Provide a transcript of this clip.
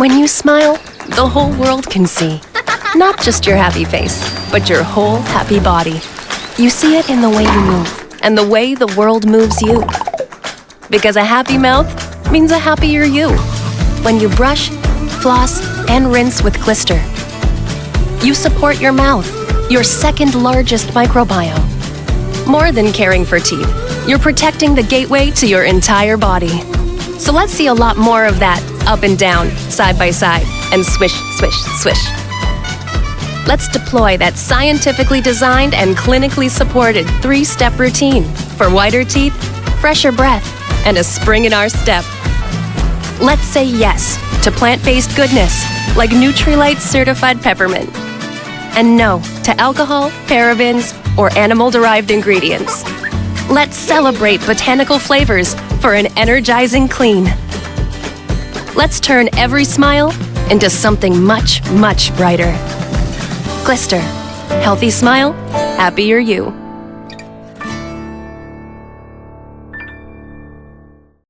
When you smile, the whole world can see. Not just your happy face, but your whole happy body. You see it in the way you move, and the way the world moves you. Because a happy mouth means a happier you. When you brush, floss, and rinse with Glister, you support your mouth, your second largest microbiome. More than caring for teeth, you're protecting the gateway to your entire body. So let's see a lot more of that up and down, side by side, and swish, swish, swish. Let's deploy that scientifically designed and clinically supported 3-step routine for whiter teeth, fresher breath, and a spring in our step. Let's say yes to plant-based goodness like Nutrilite certified peppermint. And no to alcohol, parabens, or animal-derived ingredients. Let's celebrate botanical flavors for an energizing clean. Let's turn every smile into something much, much brighter. Glister. Healthy smile, happier you.